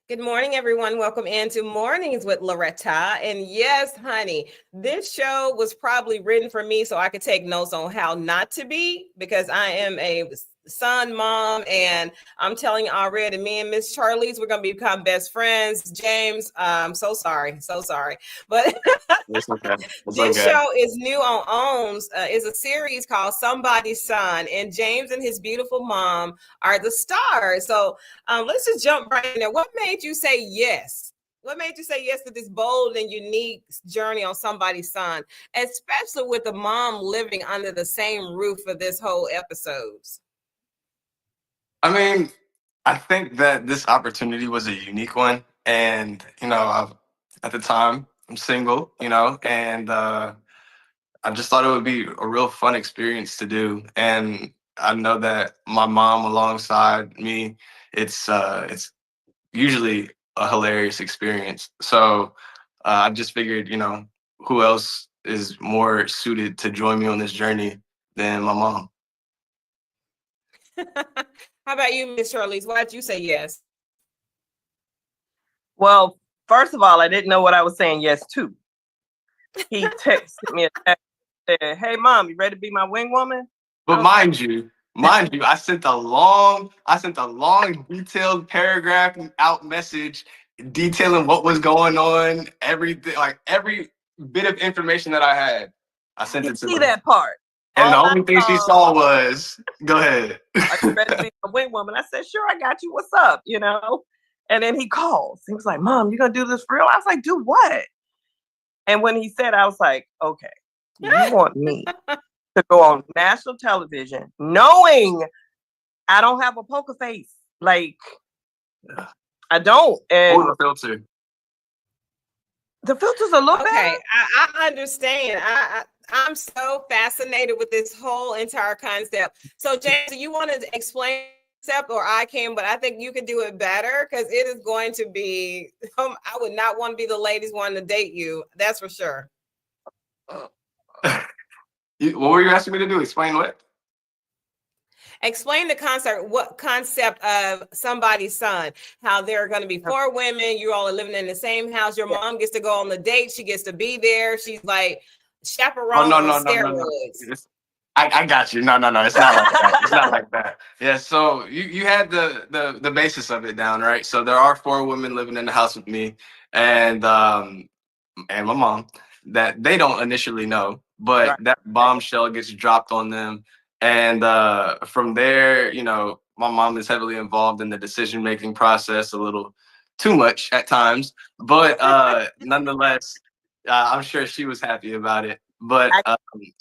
Good morning, everyone. Welcome into Mornings with Loretta. And yes, honey, this show was probably written for me so I could take notes on how not to be because I am a son, mom, and I'm telling you already, me and Miss Charlease, we're going to become best friends. James, I'm so sorry. So sorry. But It's okay. It's this okay. show is new on OWNs. It's a series called Somebody's Son, and James and his beautiful mom are the stars. So let's just jump right in there. What made you say yes? What made you say yes to this bold and unique journey on Somebody's Son, especially with the mom living under the same roof for this whole episodes? I mean, I think that this opportunity was a unique one, and at the time I'm single, and I just thought it would be a real fun experience to do, and I know that my mom alongside me, it's usually a hilarious experience. So I just figured, who else is more suited to join me on this journey than my mom? How about you, Miss Charlease? Why'd you say yes? Well, first of all, I didn't know what I was saying yes to. He texted me a text, said, "Hey, mom, you ready to be my wing woman?" But mind you, I sent a long, detailed paragraph out message detailing what was going on, everything, like every bit of information that I had. I sent it to See her. that part. And the All I only thing she saw, saw was, go ahead. "Are you ready to be my wing woman?" I said, "Sure, I got you. What's up?" And then he calls. He was like, "Mom, you gonna do this for real?" I was like, "Do what?" And when he said, I was like, "Okay, you want me to go on national television knowing I don't have a poker face? Like, I don't." And Or a filter. the filter's a little Okay, better. I understand. I'm so fascinated with this whole entire concept. So, James, do you want to explain the concept, or I can? But I think you can do it better because it is going to be. I would not want to be the ladies wanting to date you. That's for sure. What were you asking me to do? Explain what? Explain the concept. What concept of Somebody's Son? How there are going to be four women. You all are living in the same house. Your mom gets to go on the date. She gets to be there. She's like Oh, chaperone no, on no, no, no, no. steroids. I got you. No, no, no. It's not like that. It's not like that. Yeah. So you had the basis of it down, right? So there are four women living in the house with me, and my mom that they don't initially know, but Right. that bombshell gets dropped on them, and from there, my mom is heavily involved in the decision making process, a little too much at times, but nonetheless, I'm sure she was happy about it. But I,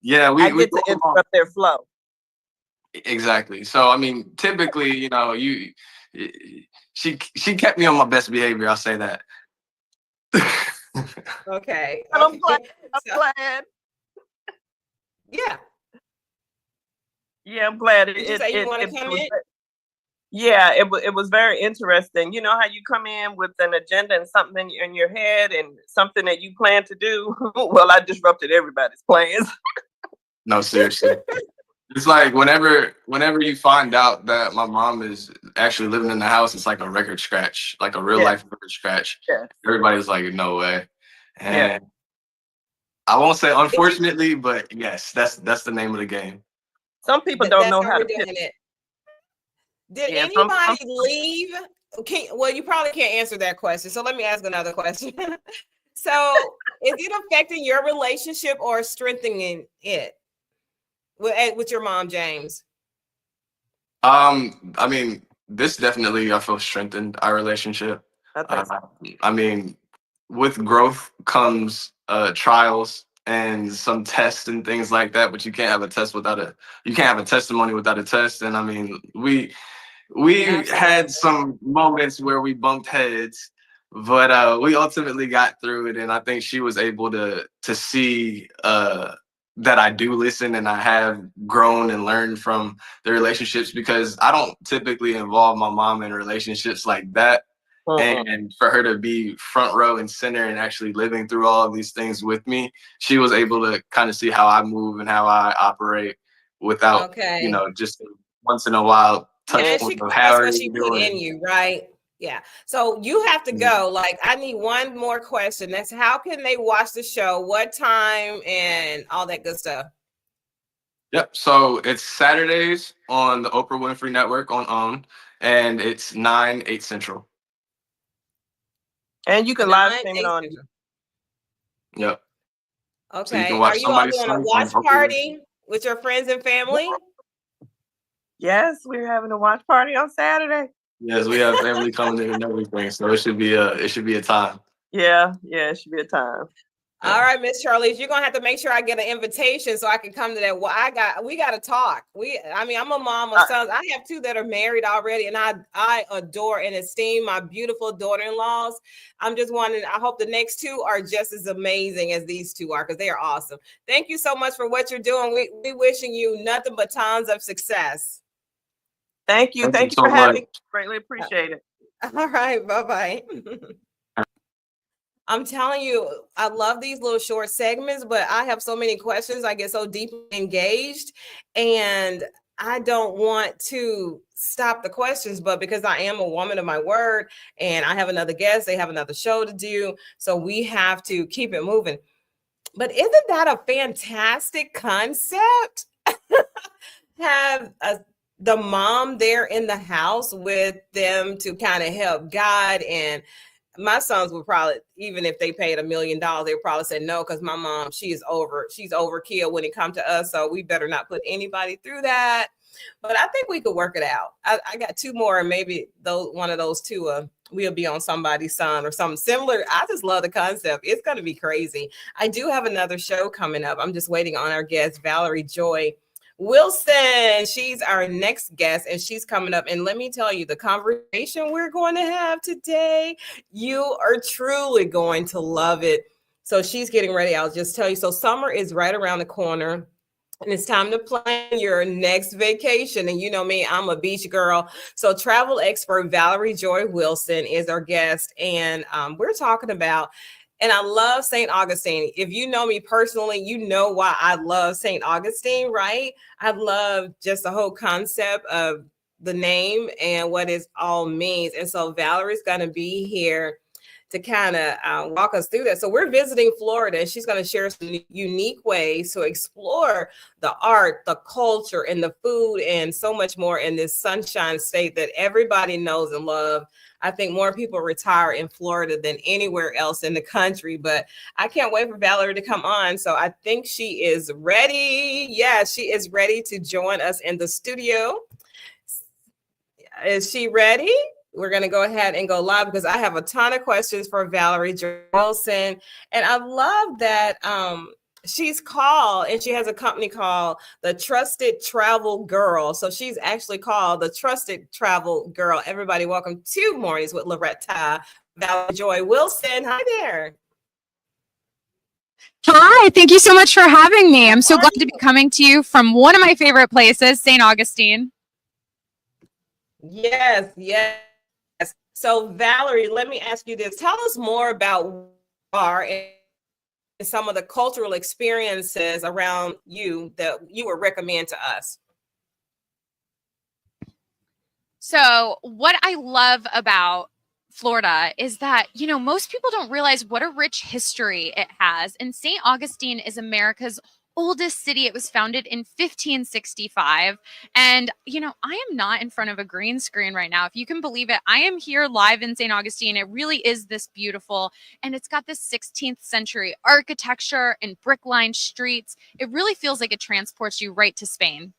yeah, I we get to interrupt their flow. exactly. So I mean, typically, she kept me on my best behavior. I'll say that. Okay. And I'm glad. I'm So, glad. yeah. Yeah, I'm glad. Did you say you want to come in? Yeah, it was very interesting. You know how you come in with an agenda and something in your head and something that you plan to do? Well, I disrupted everybody's plans. No, seriously. It's like whenever you find out that my mom is actually living in the house, it's like a record scratch, like a real Yeah. life record scratch. Yeah. Everybody's like, no way. Yeah. And I won't say unfortunately, but yes, that's the name of the game. Some people don't That's know how how we're to doing pivot. it. Did Yeah, anybody leave? Okay, well, you probably can't answer that question. So let me ask another question. So is it affecting your relationship or strengthening it with your mom, James? I mean, this definitely I feel strengthened our relationship. I think so. I mean, with growth comes trials and some tests and things like that, but you can't have a test without you can't have a testimony without a test. And I mean, we had Absolutely. some moments where we bumped heads, but we ultimately got through it. And I think she was able to see that I do listen and I have grown and learned from the relationships because I don't typically involve my mom in relationships like that. And for her to be front row and center and actually living through all of these things with me, she was able to kind of see how I move and how I operate without, Okay. just once in a while touch And point she of how that's are what you she put in doing? you, right? Yeah. So you have to go. Like, I need one more question. That's how can they watch the show? What time and all that good stuff? Yep. So it's Saturdays on the Oprah Winfrey Network on OWN, and it's 9, 8 Central. And you can live stream it on. Yep. Okay. So you can watch Are you all Somebody's doing a Son watch on Oprah party with your friends and family? Yes, we're having a watch party on Saturday. Yes, we have family coming in and everything, so it should be a time. Yeah, it should be a time. All right, Miss Charlease, you're gonna have to make sure I get an invitation so I can come to that. Well, we gotta talk. I'm a mom of sons. I have 2 that are married already, and I adore and esteem my beautiful daughter-in-laws. I'm just wondering, I hope the next 2 are just as amazing as these 2 are, because they are awesome. Thank you so much for what you're doing. We wishing you nothing but tons of success. Thank you. Thank you so for having me. Greatly appreciate it. All right, bye-bye. I'm telling you, I love these little short segments, but I have so many questions. I get so deeply engaged, and I don't want to stop the questions, but because I am a woman of my word and I have another guest, they have another show to do. So we have to keep it moving. But isn't that a fantastic concept? Have the mom there in the house with them to kind of help guide. And my sons would probably, even if they paid $1 million, they would probably say no, because my mom, she's overkill when it comes to us. So we better not put anybody through that. But I think we could work it out. I got 2 more, and maybe one of those 2 we'll be on Somebody's Son or something similar. I just love the concept. It's going to be crazy. I do have another show coming up. I'm just waiting on our guest, Valerie Joy Wilson. She's our next guest, and she's coming up. And let me tell you, the conversation we're going to have today, you are truly going to love it. So she's getting ready. I'll just tell you. So summer is right around the corner, and it's time to plan your next vacation. And you know me, I'm a beach girl. So travel expert Valerie Joy Wilson is our guest. And we're talking about, and I love St. Augustine. If you know me personally, you know why I love St. Augustine, right? I love just the whole concept of the name and what it all means. And so Valerie's going to be here to kind of walk us through that. So we're visiting Florida, and she's going to share some unique ways to explore the art, the culture, and the food, and so much more in this sunshine state that everybody knows and loves. I think more people retire in Florida than anywhere else in the country, but I can't wait for Valerie to come on. So I think she is ready. Yeah, she is ready to join us in the studio. Is she ready? We're going to go ahead and go live because I have a ton of questions for Valerie Wilson. And I love that she's called, and she has a company called the Trusted Travel Girl. So she's actually called the Trusted Travel Girl. Everybody, welcome to Mornings with Loretta, Valerie Joy Wilson. Hi there. Hi, thank you so much for having me. I'm so glad to be coming to you from one of my favorite places, St. Augustine. Yes. So Valerie, let me ask you this. Tell us more about bar and some of the cultural experiences around you that you would recommend to us. So what I love about Florida is that, most people don't realize what a rich history it has. And St. Augustine is America's oldest city. It was founded in 1565. And, I am not in front of a green screen right now. If you can believe it, I am here live in St. Augustine. It really is this beautiful. And it's got this 16th century architecture and brick-lined streets. It really feels like it transports you right to Spain.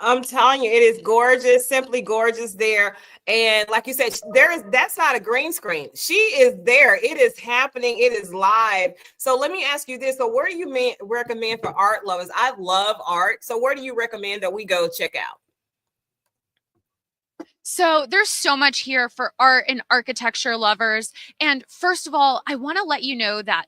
I'm telling you, it is gorgeous, simply gorgeous there. And like you said, that's not a green screen. She is there. It is happening. It is live. So let me ask you this. So where do you recommend for art lovers? I love art. So where do you recommend that we go check out? So there's so much here for art and architecture lovers. And first of all, I want to let you know that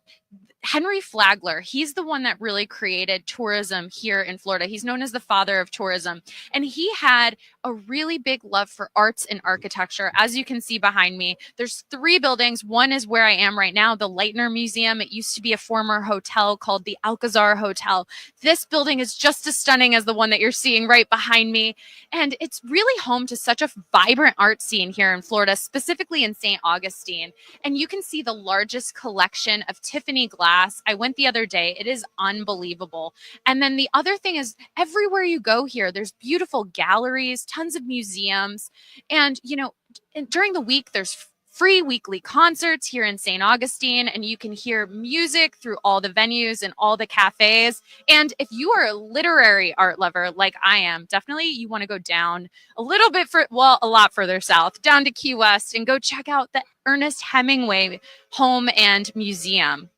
Henry Flagler, he's the one that really created tourism here in Florida. He's known as the father of tourism. And he had a really big love for arts and architecture. As you can see behind me, there's 3 buildings. One is where I am right now, the Leitner Museum. It used to be a former hotel called the Alcazar Hotel. This building is just as stunning as the one that you're seeing right behind me. And it's really home to such a vibrant art scene here in Florida, specifically in St. Augustine. And you can see the largest collection of Tiffany glass. I went the other day. It is unbelievable. And then the other thing is, everywhere you go here, there's beautiful galleries, tons of museums. And, during the week, there's free weekly concerts here in St. Augustine, and you can hear music through all the venues and all the cafes. And if you are a literary art lover like I am, definitely you want to go down a little bit a lot further south, down to Key West, and go check out the Ernest Hemingway Home and Museum.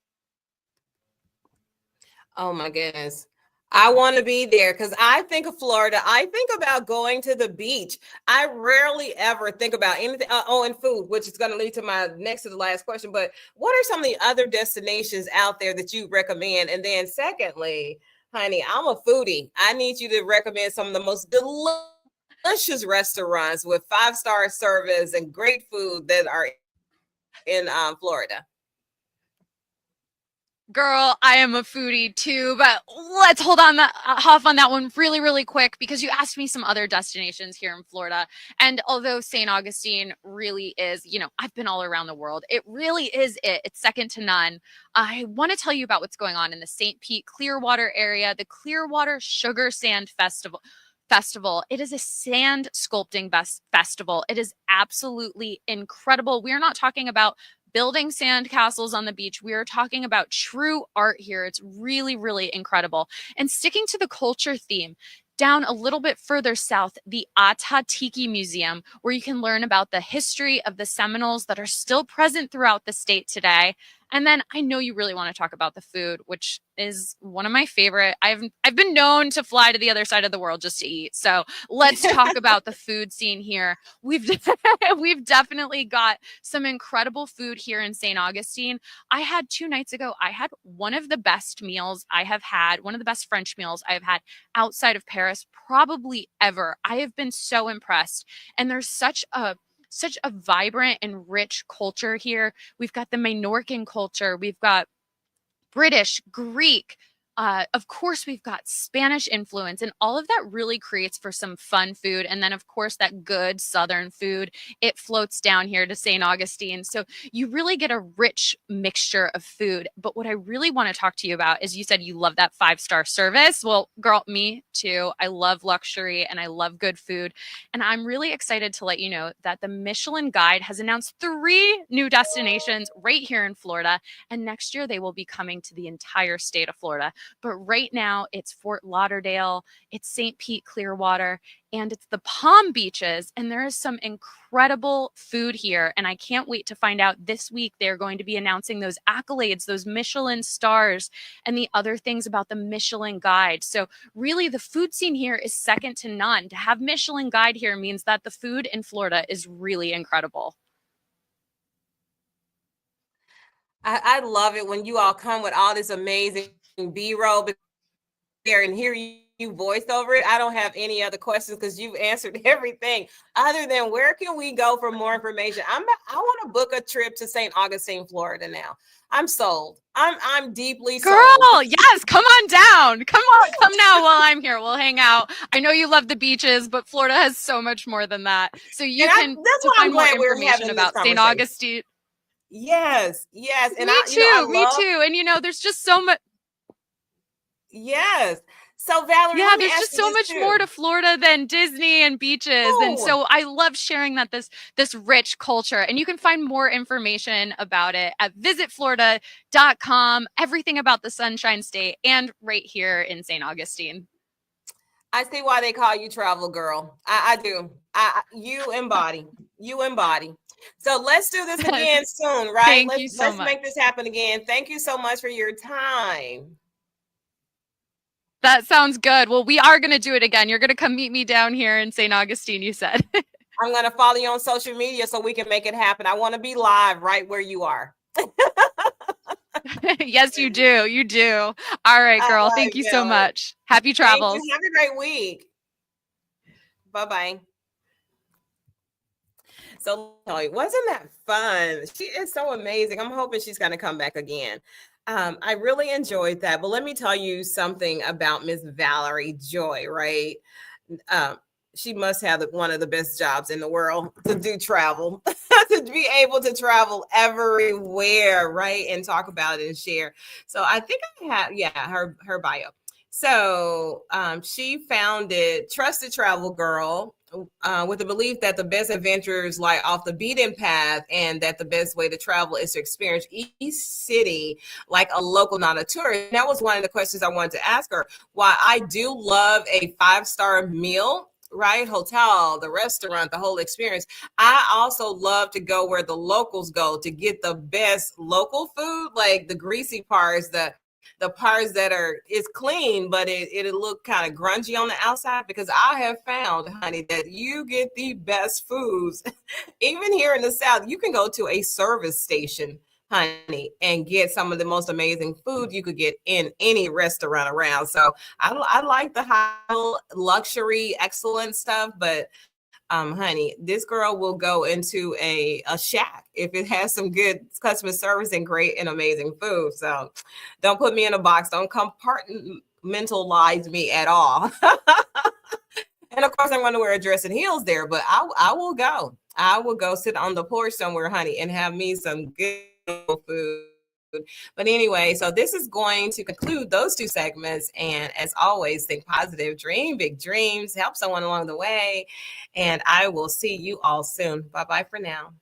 Oh my goodness. I want to be there because I think of Florida. I think about going to the beach. I rarely ever think about anything. And food, which is going to lead to my next to the last question. But what are some of the other destinations out there that you recommend? And then secondly, honey, I'm a foodie. I need you to recommend some of the most delicious restaurants with 5-star service and great food that are in Florida. Girl, I am a foodie too, but let's hold on off on that one really, really quick, because you asked me some other destinations here in Florida. And although St. Augustine really is, I've been all around the world. It really is it. It's second to none. I want to tell you about what's going on in the St. Pete Clearwater area, the Clearwater Sugar Sand Festival. It is a sand sculpting festival. It is absolutely incredible. We're not talking about building sand castles on the beach. We are talking about true art here. It's really, really incredible. And sticking to the culture theme, down a little bit further south, the Ata Tiki Museum, where you can learn about the history of the Seminoles that are still present throughout the state today. And then I know you really want to talk about the food, which is one of my favorite. I've been known to fly to the other side of the world just to eat. So let's talk about the food scene here. We've definitely got some incredible food here in St. Augustine. I had 2 nights ago, I had one of the best meals I have had, one of the best French meals I have had outside of Paris, probably ever. I have been so impressed. And there's such a vibrant and rich culture here. We've got the Menorcan culture. We've got British, Greek. Of course, we've got Spanish influence, and all of that really creates for some fun food. And then, of course, that good Southern food, it floats down here to St. Augustine. So you really get a rich mixture of food. But what I really want to talk to you about is, you said you love that 5-star service. Well, girl, me too. I love luxury and I love good food. And I'm really excited to let you know that the Michelin Guide has announced 3 new destinations right here in Florida. And next year, they will be coming to the entire state of Florida. But right now, it's Fort Lauderdale, it's St. Pete Clearwater, and it's the Palm Beaches. And there is some incredible food here. And I can't wait to find out this week. They're going to be announcing those accolades, those Michelin stars, and the other things about the Michelin Guide. So really, the food scene here is second to none. To have Michelin Guide here means that the food in Florida is really incredible. I love it when you all come with all this amazing B-roll there and hear you voiced over it. I don't have any other questions because you've answered everything other than where can we go for more information. I want to book a trip to St. Augustine, Florida now. I'm sold. I'm deeply sold. Girl, yes, come on down. Come now while I'm here. We'll hang out. I know you love the beaches, but Florida has so much more than that. So you can find more information about St. Augustine. Yes. And me too. And there's just so much. Yes. So Valerie, yeah, there's just so much more to Florida than Disney and beaches. Ooh. And so I love sharing that this rich culture. And you can find more information about it at visitflorida.com, everything about the Sunshine State, and right here in St. Augustine. I see why they call you travel girl. I do. You embody. So let's do this again soon, right? Let's make this happen again. Thank you so much for your time. That sounds good. Well, we are going to do it again. You're going to come meet me down here in St. Augustine, you said. I'm going to follow you on social media so we can make it happen. I want to be live right where you are. Yes, you do. You do. All right, girl. Thank you so much. Happy travels. Have a great week. Bye-bye. So wasn't that fun? She is so amazing. I'm hoping she's going to come back again. I really enjoyed that. But let me tell you something about Miss Valerie Joy, right? Um, she must have one of the best jobs in the world to do travel, to be able to travel everywhere, right? And talk about it and share. So I think I have, yeah, her bio. So she founded Trusted Travel Girl with the belief that the best adventures lie off the beaten path and that the best way to travel is to experience each city like a local, not a tourist. And that was one of the questions I wanted to ask her. Why I do love a 5-star meal, right? Hotel, the restaurant, the whole experience. I also love to go where the locals go to get the best local food, like the greasy parts, the parts that are it's clean, but it'll look kind of grungy on the outside, because I have found, honey, that you get the best foods. Even here in the South, you can go to a service station, honey, and get some of the most amazing food you could get in any restaurant around. So I like the high luxury, excellent stuff, but honey, this girl will go into a shack if it has some good customer service and great and amazing food. So don't put me in a box. Don't compartmentalize me at all. And of course, I'm going to wear a dress and heels there, but I will go. I will go sit on the porch somewhere, honey, and have me some good food. But anyway, so this is going to conclude those 2 segments. And as always, think positive, dream big dreams, help someone along the way. And I will see you all soon. Bye-bye for now.